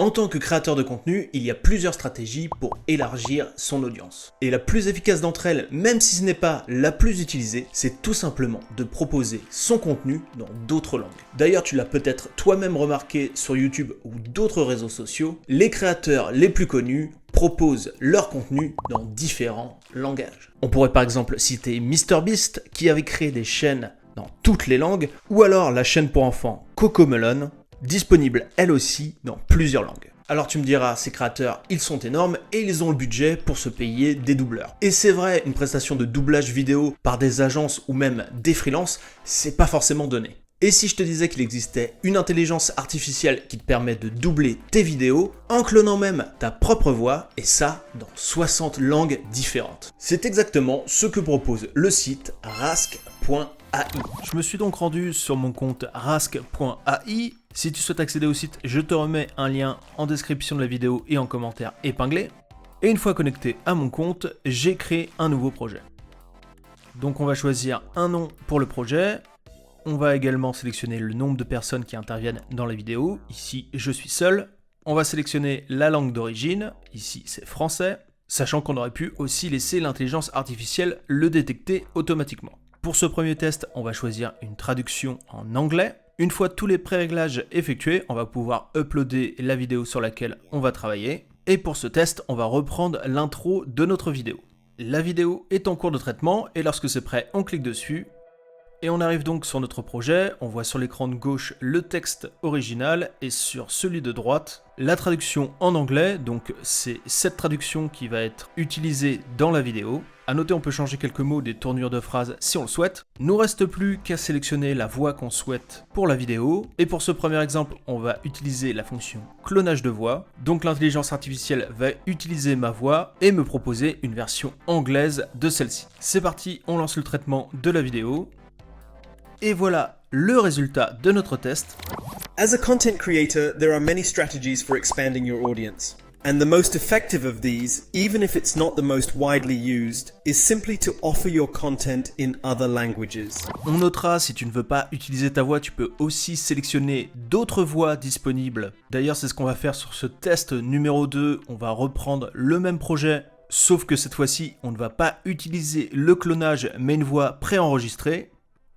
En tant que créateur de contenu, il y a plusieurs stratégies pour élargir son audience. Et la plus efficace d'entre elles, même si ce n'est pas la plus utilisée, c'est tout simplement de proposer son contenu dans d'autres langues. D'ailleurs, tu l'as peut-être toi-même remarqué sur YouTube ou d'autres réseaux sociaux, les créateurs les plus connus proposent leur contenu dans différents langages. On pourrait par exemple citer MrBeast qui avait créé des chaînes dans toutes les langues, ou alors la chaîne pour enfants CoComelon, disponible elle aussi dans plusieurs langues. Alors tu me diras, ces créateurs, ils sont énormes et ils ont le budget pour se payer des doubleurs. Et c'est vrai, une prestation de doublage vidéo par des agences ou même des freelances, c'est pas forcément donné. Et si je te disais qu'il existait une intelligence artificielle qui te permet de doubler tes vidéos en clonant même ta propre voix, et ça dans 60 langues différentes. C'est exactement ce que propose le site rask.ai. Je me suis donc rendu sur mon compte rask.ai. Si tu souhaites accéder au site, je te remets un lien en description de la vidéo et en commentaire épinglé. Et une fois connecté à mon compte, j'ai créé un nouveau projet. Donc on va choisir un nom pour le projet. On va également sélectionner le nombre de personnes qui interviennent dans la vidéo. Ici, je suis seul. On va sélectionner la langue d'origine. Ici, c'est français. Sachant qu'on aurait pu aussi laisser l'intelligence artificielle le détecter automatiquement. Pour ce premier test, on va choisir une traduction en anglais. Une fois tous les pré-réglages effectués, on va pouvoir uploader la vidéo sur laquelle on va travailler. Et pour ce test, on va reprendre l'intro de notre vidéo. La vidéo est en cours de traitement et lorsque c'est prêt, on clique dessus. Et on arrive donc sur notre projet, on voit sur l'écran de gauche le texte original et sur celui de droite la traduction en anglais, donc c'est cette traduction qui va être utilisée dans la vidéo. A noter, on peut changer quelques mots des tournures de phrases si on le souhaite. Nous reste plus qu'à sélectionner la voix qu'on souhaite pour la vidéo. Et pour ce premier exemple, on va utiliser la fonction clonage de voix. Donc l'intelligence artificielle va utiliser ma voix et me proposer une version anglaise de celle-ci. C'est parti, on lance le traitement de la vidéo. Et voilà le résultat de notre test. As a content creator, there are many strategies for expanding your audience. And the most effective of these, even if it's not the most widely used, is simply to offer your content in other languages. On notera, si tu ne veux pas utiliser ta voix, tu peux aussi sélectionner d'autres voix disponibles. D'ailleurs, c'est ce qu'on va faire sur ce test numéro 2. On va reprendre le même projet, sauf que cette fois-ci, on ne va pas utiliser le clonage, mais une voix préenregistrée.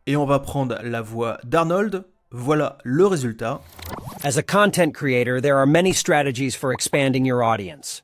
Et on va prendre la voix d'Arnold. Voilà le résultat. As a content creator, there are many strategies for expanding your audience.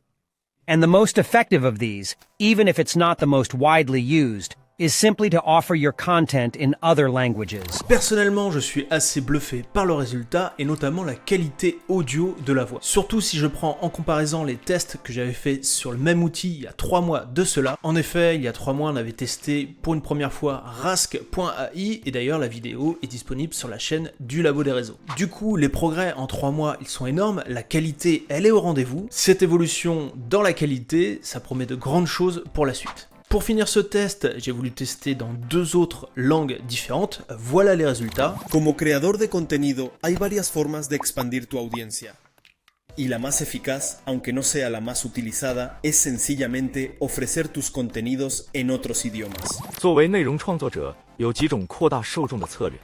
And the most effective of these, even if it's not the most widely used, is simply to offer your content in other languages. Personnellement, je suis assez bluffé par le résultat et notamment la qualité audio de la voix. Surtout si je prends en comparaison les tests que j'avais fait sur le même outil il y a 3 mois de cela. En effet, il y a 3 mois, on avait testé pour une première fois rask.ai et d'ailleurs la vidéo est disponible sur la chaîne du Labo des Réseaux. Du coup, les progrès en 3 mois, ils sont énormes, la qualité, elle est au rendez-vous. Cette évolution dans la qualité, ça promet de grandes choses pour la suite. Pour finir ce test, j'ai voulu tester dans 2 autres langues différentes. Voilà les résultats. Como creador de contenido, hay varias formas de expandir tu audiencia. Y la más eficaz, aunque no sea la más utilizada, es sencillamente ofrecer tus contenidos en otros idiomas. 作为内容创作者，有几种扩大受众的策略。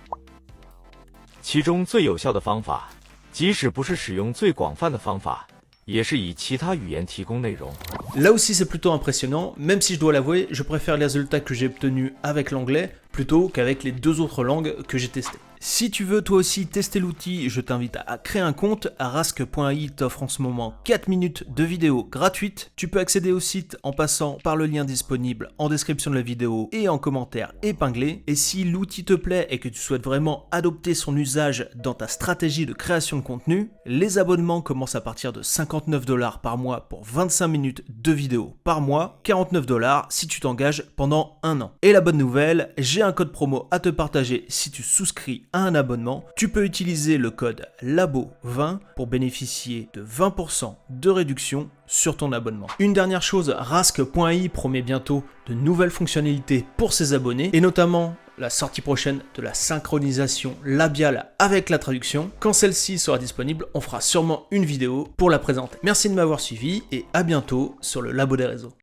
其中最有效的方法，即使不是使用最广泛的方法，也是以其他语言提供内容。 Là aussi c'est plutôt impressionnant, même si je dois l'avouer, je préfère les résultats que j'ai obtenus avec l'anglais plutôt qu'avec les 2 autres langues que j'ai testées. Si tu veux toi aussi tester l'outil, je t'invite à créer un compte. Rask.ai t'offre en ce moment 4 minutes de vidéo gratuite. Tu peux accéder au site en passant par le lien disponible en description de la vidéo et en commentaire épinglé. Et si l'outil te plaît et que tu souhaites vraiment adopter son usage dans ta stratégie de création de contenu, les abonnements commencent à partir de 59 $ par mois pour 25 minutes de vidéo par mois, 49 $ si tu t'engages pendant 1 an. Et la bonne nouvelle, j'ai un code promo à te partager si tu souscris à un abonnement. Tu peux utiliser le code LABO20 pour bénéficier de 20% de réduction sur ton abonnement. Une dernière chose, rask.ai promet bientôt de nouvelles fonctionnalités pour ses abonnés et notamment la sortie prochaine de la synchronisation labiale avec la traduction. Quand celle-ci sera disponible, on fera sûrement une vidéo pour la présenter. Merci de m'avoir suivi et à bientôt sur le Labo des Réseaux.